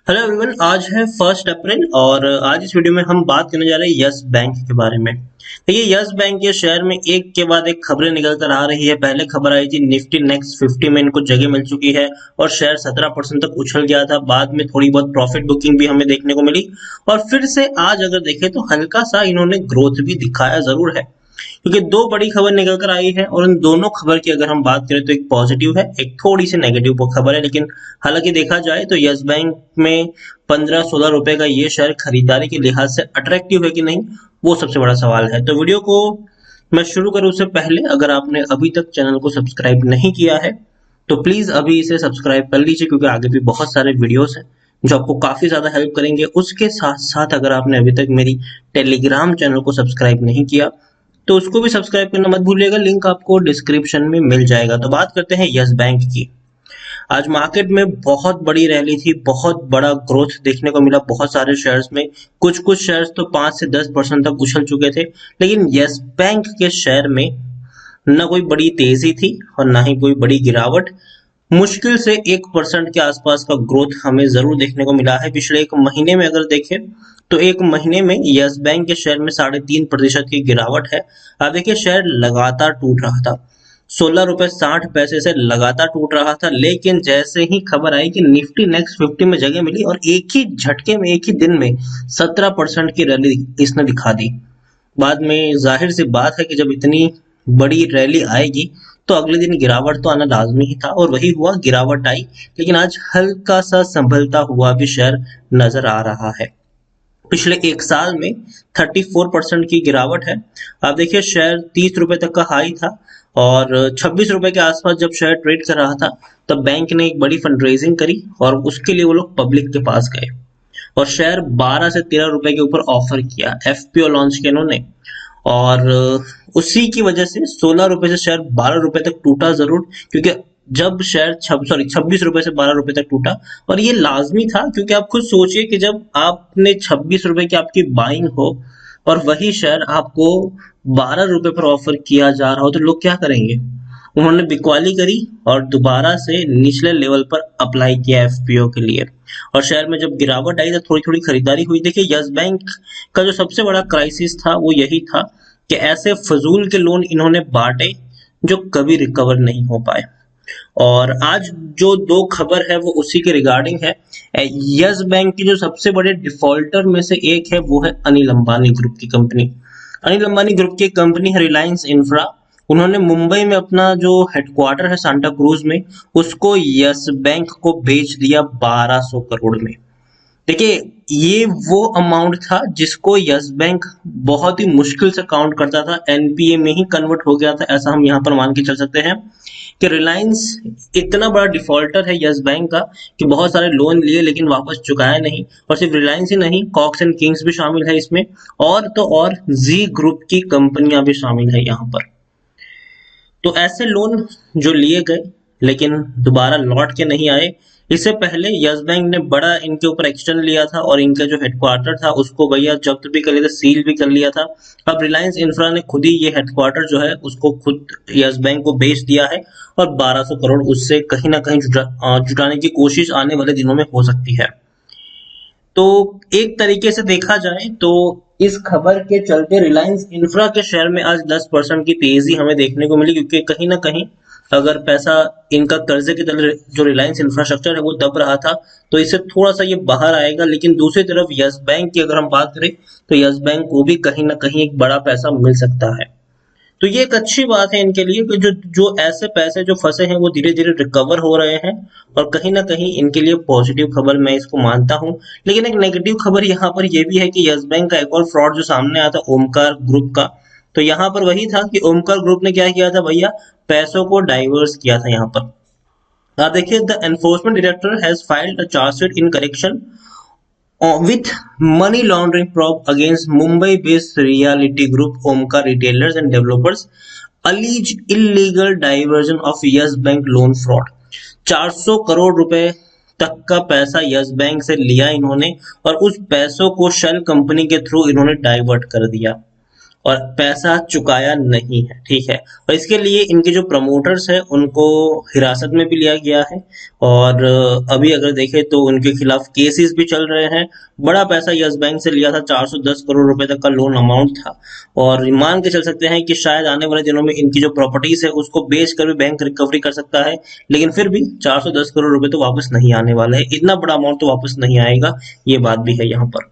Hello everyone. आज है 1 अप्रैल और आज इस वीडियो में हम बात करने जा रहे हैं यस बैंक के बारे में। देखिए, यस बैंक के शेयर में एक के बाद एक खबरें निकल कर आ रही है। पहले खबर आई थी निफ्टी नेक्स्ट 50 में इनको जगह मिल चुकी है और शेयर 17% तक उछल गया था। बाद में थोड़ी बहुत प्रॉफिट बुकिंग भी हमें देखने को मिली और फिर से आज अगर देखें तो हल्का सा इन्होंने ग्रोथ भी दिखाया जरूर है, क्योंकि दो बड़ी खबर निकल कर आई है और उन दोनों खबर की अगर हम बात करें तो एक पॉजिटिव है, एक थोड़ी सी नेगेटिव खबर है। लेकिन हालांकि देखा जाए तो यस बैंक में 15-16 रुपए का ये शेयर खरीदारी के लिहाज से अट्रैक्टिव है कि नहीं, वो सबसे बड़ा सवाल है। तो वीडियो को मैं शुरू करूं उससे पहले अगर आपने अभी तक चैनल को सब्सक्राइब नहीं किया है तो प्लीज अभी इसे सब्सक्राइब कर लीजिए, क्योंकि आगे भी बहुत सारे वीडियोस हैं जो आपको काफी ज्यादा हेल्प करेंगे। उसके साथ साथ अगर आपने अभी तक मेरी टेलीग्राम चैनल को सब्सक्राइब नहीं किया तो उसको भी सब्सक्राइब करना मत भूलिएगा, लिंक आपको डिस्क्रिप्शन में मिल जाएगा। तो बात करते हैं यस बैंक की। आज मार्केट में बहुत बड़ी रैली थी, बहुत बड़ा ग्रोथ देखने को मिला बहुत सारे शेयर्स में। कुछ कुछ शेयर्स तो 5 से 10% तक उछल चुके थे, लेकिन यस बैंक के शेयर में न कोई बड़ी तेजी थी और ना ही कोई बड़ी गिरावट। मुश्किल से 1% के आसपास का ग्रोथ हमें जरूर देखने को मिला है। पिछले एक महीने में अगर देखें तो एक महीने में यस बैंक के शेयर में 3.5% की गिरावट है। आप देखिए, शेयर लगातार टूट रहा था, 16 रुपए 60 पैसे से लगातार टूट रहा था। लेकिन जैसे ही खबर आई कि निफ्टी नेक्स्ट 50 में जगह मिली और एक ही झटके में एक ही दिन में 17% की रैली इसने दिखा दी। बाद में जाहिर सी बात है कि जब इतनी बड़ी रैली आएगी तो अगले दिन गिरावट तो आना लाजमी ही था और वही हुआ, गिरावट आई। लेकिन आज हल्का सा संभलता हुआ भी शेयर नजर आ रहा है। पिछले एक साल में 34% की गिरावट है। आप देखिए, शेयर 30 रुपए तक का हाई था और 26 रुपए के आसपास जब शेयर ट्रेड कर रहा था तब बैंक ने एक बड़ी फंड रेजिंग करी और उसके लिए वो लोग पब्लिक के पास गए और शेयर 12 से 13 रुपए के ऊपर ऑफर किया, एफपीओ लॉन्च किया इन्होंने। और उसी की वजह से 16 रुपए से शेयर 12 रुपए तक टूटा जरूर, क्योंकि जब शेयर 26 रुपए से 12 रुपए तक टूटा। और ये लाजमी था, क्योंकि आप खुद सोचिए कि जब आपने 26 रुपए की आपकी बाइंग हो और वही शेयर आपको 12 रुपए पर ऑफर किया जा रहा हो तो लोग क्या करेंगे। उन्होंने बिकवाली करी और दोबारा से निचले लेवल पर अप्लाई किया एफपीओ के लिए और शेयर में जब गिरावट आई तो थोड़ी थोड़ी खरीदारी हुई। देखिए, यस बैंक का जो सबसे बड़ा क्राइसिस था वो यही था कि ऐसे फजूल के लोन इन्होंने बांटे जो कभी रिकवर नहीं हो पाए। और आज जो दो खबर है वो उसी के रिगार्डिंग है। यस बैंक की जो सबसे बड़े डिफॉल्टर में से एक है वो है अनिल अंबानी ग्रुप की कंपनी। अनिल अंबानी ग्रुप की कंपनी है रिलायंस इंफ्रा। उन्होंने मुंबई में अपना जो हेडक्वार्टर है सांता क्रूज में, उसको यस बैंक को बेच दिया 1200 करोड़ में। देखिए, ये वो अमाउंट था जिसको यस बैंक बहुत ही मुश्किल से काउंट करता था, एनपीए में ही कन्वर्ट हो गया था, ऐसा हम यहाँ पर मान के चल सकते हैं कि रिलायंस इतना बड़ा डिफॉल्टर है यस बैंक का कि बहुत सारे लोन लिए लेकिन वापस चुकाया नहीं। और सिर्फ रिलायंस ही नहीं, कॉक्स एंड किंग्स भी शामिल है इसमें, और तो और जी ग्रुप की कंपनियां भी शामिल है यहाँ पर। तो ऐसे लोन जो लिए गए लेकिन दोबारा लौट के नहीं आए। इससे पहले यस बैंक ने बड़ा इनके ऊपर एक्शन लिया था और इनका जो हेडक्वार्टर था उसको भैया जब्त भी कर लिया था, सील भी कर लिया था। अब रिलायंस इंफ्रा ने खुद ही ये हेडक्वार्टर जो है उसको खुद यस बैंक को बेच दिया है और 1200 करोड़ उससे कहीं ना कहीं जुटाने की कोशिश आने वाले दिनों में हो सकती है। तो एक तरीके से देखा जाए तो इस खबर के चलते रिलायंस इंफ्रा के शेयर में आज 10% की तेजी हमें देखने को मिली, क्योंकि कहीं ना कहीं अगर पैसा इनका कर्जे के तले जो रिलायंस इंफ्रास्ट्रक्चर है वो दब रहा था तो इससे थोड़ा सा ये बाहर आएगा। लेकिन दूसरी तरफ यस बैंक की अगर हम बात करें तो यस बैंक को भी कहीं ना कहीं एक बड़ा पैसा मिल सकता है। तो ये एक अच्छी बात है इनके लिए कि जो जो ऐसे पैसे जो फंसे हैं वो धीरे धीरे रिकवर हो रहे हैं और कहीं ना कहीं इनके लिए पॉजिटिव खबर मैं इसको मानता हूं। लेकिन एक नेगेटिव खबर यहाँ पर यह भी है कि यस बैंक का एक और फ्रॉड जो सामने आया था ओमकार ग्रुप का। तो यहाँ पर वही था कि ओमकार ग्रुप ने क्या किया था भैया, पैसों को डाइवर्स किया था यहाँ पर। देखिए, the enforcement director has filed a chargesheet in correction with money laundering probe against Mumbai-based reality group Omkar Retailers and Developers alleged illegal diversion of Yes Bank loan fraud। 400 crore रुपए तक का पैसा यस बैंक से लिया इन्होंने और उस पैसों को शेल कंपनी के थ्रू इन्होंने डाइवर्ट कर दिया। और पैसा चुकाया नहीं है, ठीक है। और इसके लिए इनके जो प्रमोटर्स है उनको हिरासत में भी लिया गया है, और अभी अगर देखें तो उनके खिलाफ केसेस भी चल रहे हैं। बड़ा पैसा यस बैंक से लिया था, 410 करोड़ रुपए तक का लोन अमाउंट था, और मान के चल सकते हैं कि शायद आने वाले दिनों में इनकी जो प्रॉपर्टीज है उसको बेच कर भी बैंक रिकवरी कर सकता है, लेकिन फिर भी 410 करोड़ रुपए तो वापस नहीं आने वाला है, इतना बड़ा अमाउंट तो वापस नहीं आएगा, ये बात भी है यहाँ पर।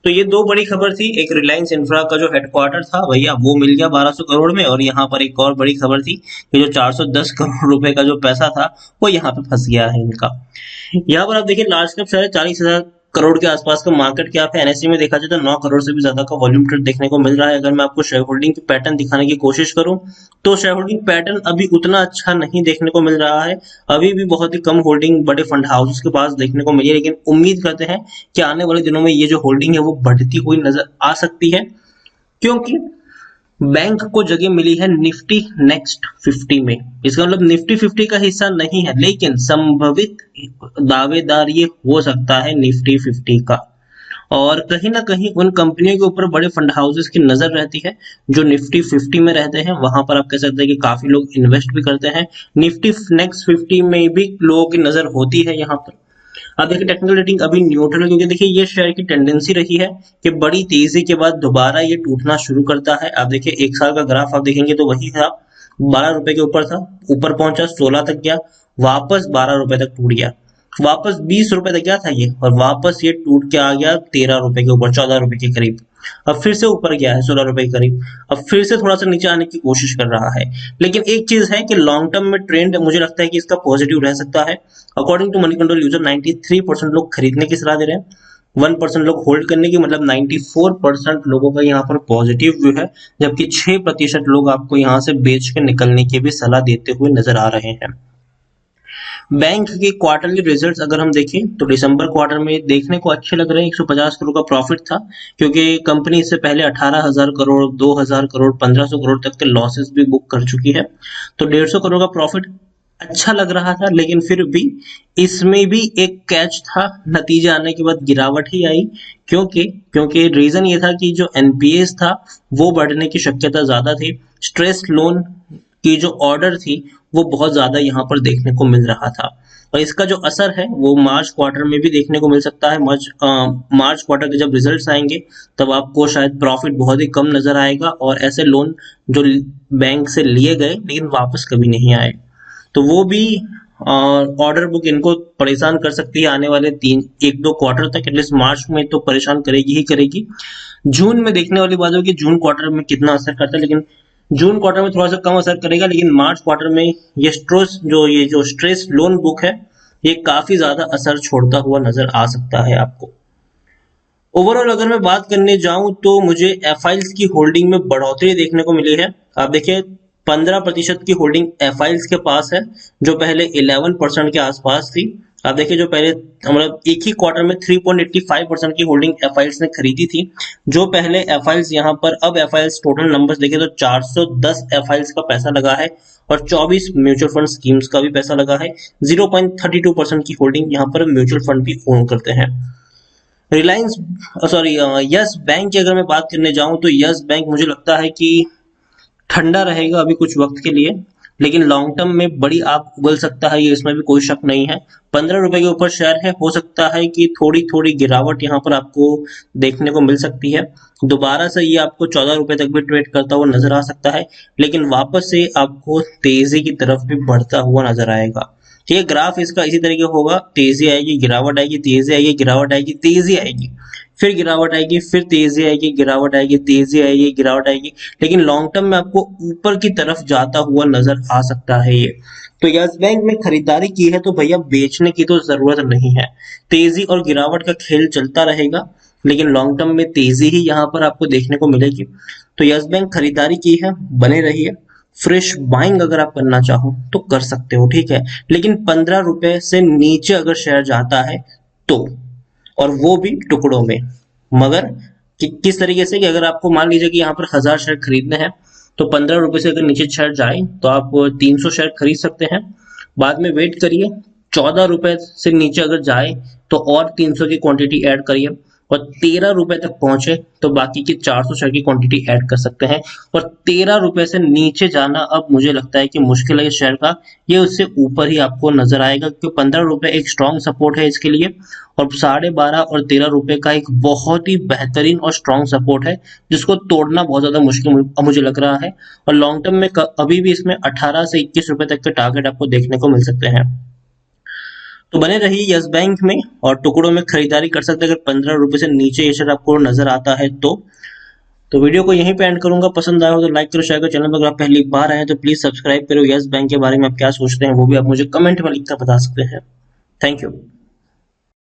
तो ये दो बड़ी खबर थी, एक रिलायंस इंफ्रा का जो हेडक्वार्टर था भैया वो मिल गया 1200 करोड़ में, और यहाँ पर एक और बड़ी खबर थी कि जो 410 करोड़ रुपए का जो पैसा था वो यहाँ पे फंस गया है इनका। यहाँ पर आप देखिए लार्ज कैप शेयर 40,000 करोड़ के आसपास का मार्केट कैप है। एनएससी में देखा जाए तो 9 करोड़ से भी ज्यादा का वॉल्यूम ट्रेड देखने को मिल रहा है। अगर मैं आपको शेयर होल्डिंग की पैटर्न दिखाने की कोशिश करूं तो शेयर होल्डिंग पैटर्न अभी उतना अच्छा नहीं देखने को मिल रहा है, अभी भी बहुत ही कम होल्डिंग बड़े फंड हाउसेस के पास देखने को मिली है, लेकिन उम्मीद करते हैं कि आने वाले दिनों में ये जो होल्डिंग है वो बढ़ती हुई नजर आ सकती है, क्योंकि बैंक को जगह मिली है निफ्टी नेक्स्ट 50 में। इसका मतलब निफ्टी 50 का हिस्सा नहीं है, लेकिन संभवित दावेदार ये हो सकता है निफ्टी 50 का, और कहीं ना कहीं उन कंपनियों के ऊपर बड़े फंड हाउसेस की नजर रहती है जो निफ्टी 50 में रहते हैं। वहां पर आप कह सकते हैं कि काफी लोग इन्वेस्ट भी करते हैं, निफ्टी नेक्स्ट 50 में भी लोगों की नजर होती है यहाँ पर। अब देखिए टेक्निकल रेटिंग अभी न्यूट्रल है, क्योंकि देखिए ये शेयर की टेंडेंसी रही है कि बड़ी तेजी के बाद दोबारा ये टूटना शुरू करता है। आप देखिए एक साल का ग्राफ आप देखेंगे तो वही था, 12 रुपए के ऊपर था, ऊपर पहुंचा 16 तक गया, वापस 12 रुपए तक टूट गया, वापस 20 रुपए तक गया था ये, और वापस ये टूट के आ गया 13 रुपए के ऊपर, 14 रुपए के करीब। अब फिर से ऊपर गया है 16 रुपए के करीब, अब फिर से थोड़ा सा नीचे आने की कोशिश कर रहा है। लेकिन एक चीज है कि लॉन्ग टर्म में ट्रेंड मुझे लगता है कि इसका पॉजिटिव रह सकता है। According to Moneycontrol user 93% लोग खरीदने की सलाह दे रहे हैं, 1% लोग होल्ड करने की, मतलब 94% लोगों का यहाँ पर पॉजिटिव व्यू है, जबकि 6% लोग आपको यहाँ से बेच के निकलने की भी सलाह देते हुए नजर आ रहे हैं। बैंक के क्वार्टरली रिजल्ट्स अगर हम देखें तो दिसंबर क्वार्टर में देखने को अच्छे लग रहे हैं। 150 करोड़ का प्रॉफिट था, क्योंकि कंपनी इससे पहले 18,000 करोड़, 2,000 करोड़, 1,500 करोड़ तक के लॉसेस भी बुक कर चुकी है। तो 150 करोड़ का प्रॉफिट अच्छा लग रहा था, लेकिन फिर भी इसमें भी एक कैच था, नतीजे आने के बाद गिरावट ही आई। क्योंकि क्योंकि रीजन ये था कि जो एनपीएस था वो बढ़ने की शक्यता ज्यादा थी, स्ट्रेस लोन की जो ऑर्डर थी वो बहुत ज्यादा यहाँ पर देखने को मिल रहा था, और इसका जो असर है वो मार्च क्वार्टर में भी देखने को मिल सकता है। मार्च क्वार्टर के जब रिजल्ट्स आएंगे तब आपको शायद प्रॉफिट बहुत ही कम नजर आएगा, और ऐसे लोन जो बैंक से लिए गए लेकिन वापस कभी नहीं आए, तो वो भी ऑर्डर बुक इनको परेशान कर सकती है आने वाले 1-2 क्वार्टर तक। एटलीस्ट मार्च में तो परेशान करेगी ही करेगी। जून में देखने वाली बात होगी जून क्वार्टर में कितना असर करता है, लेकिन जून क्वार्टर में थोड़ा सा कम असर करेगा, लेकिन मार्च क्वार्टर में ये जो स्ट्रेस लोन बुक है ये काफी ज्यादा असर छोड़ता हुआ नजर आ सकता है आपको। ओवरऑल अगर मैं बात करने जाऊं तो मुझे एफआईएल्स की होल्डिंग में बढ़ोतरी देखने को मिली है। आप देखिए 15% की होल्डिंग एफआईएल्स के पास है, जो पहले 11% के आसपास थी। आप देखिए जो पहले मतलब एक ही क्वार्टर में 3.85% की होल्डिंग एफआईएल्स ने खरीदी थी, जो पहले एफआईएल्स यहाँ पर, अब एफआईएल्स टोटल नंबर्स देखें तो 410 एफआईएल्स का पैसा लगा है, और 24 म्यूचुअल फंड स्कीम्स का भी पैसा लगा है। 0.32% की होल्डिंग यहाँ पर म्यूचुअल फंड भी ओन करते हैं। रिलायंस यस बैंक की अगर मैं बात करने जाऊं तो यस बैंक मुझे लगता है कि ठंडा रहेगा अभी कुछ वक्त के लिए, लेकिन लॉन्ग टर्म में बड़ी आग उगल सकता है, ये इसमें भी कोई शक नहीं है। 15 रुपए के ऊपर शेयर है, हो सकता है कि थोड़ी थोड़ी गिरावट यहाँ पर आपको देखने को मिल सकती है। दोबारा से ये आपको 14 रुपए तक भी ट्रेड करता हुआ नजर आ सकता है, लेकिन वापस से आपको तेजी की तरफ भी बढ़ता हुआ नजर आएगा। ठीक है, ग्राफ इसका इसी तरीके होगा, तेजी आएगी, गिरावट आएगी, तेजी आएगी, गिरावट आएगी, तेजी आएगी, फिर गिरावट आएगी, फिर तेजी आएगी, गिरावट आएगी, तेजी आएगी, गिरावट आएगी, लेकिन लॉन्ग टर्म में आपको ऊपर की तरफ जाता हुआ नजर आ सकता है ये। तो यस बैंक में खरीदारी की है तो भैया बेचने की तो जरूरत नहीं है, तेजी और गिरावट का खेल चलता रहेगा, लेकिन लॉन्ग टर्म में तेजी ही यहाँ पर आपको देखने को मिलेगी। तो यस बैंक खरीदारी की है, बने रही है। फ्रेश बाइंग अगर आप करना चाहो तो कर सकते हो, ठीक है, लेकिन 15 रुपए से नीचे अगर शेयर जाता है तो, और वो भी टुकड़ों में, मगर किस तरीके से कि अगर आपको मान लीजिए कि यहाँ पर 1000 शेयर खरीदने हैं तो 15 रुपए से अगर नीचे शेयर जाए तो आप 300 शेयर खरीद सकते हैं। बाद में वेट करिए, 14 रुपए से नीचे अगर जाए तो और 300 की क्वांटिटी ऐड करिए, और 13 रुपए तक पहुंचे तो बाकी की 400 शेयर की क्वांटिटी ऐड कर सकते हैं। और 13 रुपए से नीचे जाना अब मुझे लगता है कि मुश्किल है इस शेयर का, ये उससे ऊपर ही आपको नजर आएगा, क्योंकि 15 रुपए एक स्ट्रॉन्ग सपोर्ट है इसके लिए, और 12.5 और 13 रुपए का एक बहुत ही बेहतरीन और स्ट्रॉन्ग सपोर्ट है, जिसको तोड़ना बहुत ज्यादा मुश्किल मुझे लग रहा है। और लॉन्ग टर्म में अभी भी इसमें 18 से 21 रुपए तक के टारगेट आपको देखने को मिल सकते हैं। तो बने रहिए यस बैंक में और टुकड़ों में खरीदारी कर सकते हैं अगर 15 रुपए से नीचे ये शेयर आपको नजर आता है तो वीडियो को यहीं पे एंड करूंगा। पसंद आया हो तो लाइक करो, शेयर करो। चैनल पर अगर आप पहली बार आए हैं तो प्लीज सब्सक्राइब करो। यस बैंक के बारे में आप क्या सोचते हैं वो भी आप मुझे कमेंट में लिखकर बता सकते हैं। Thank you.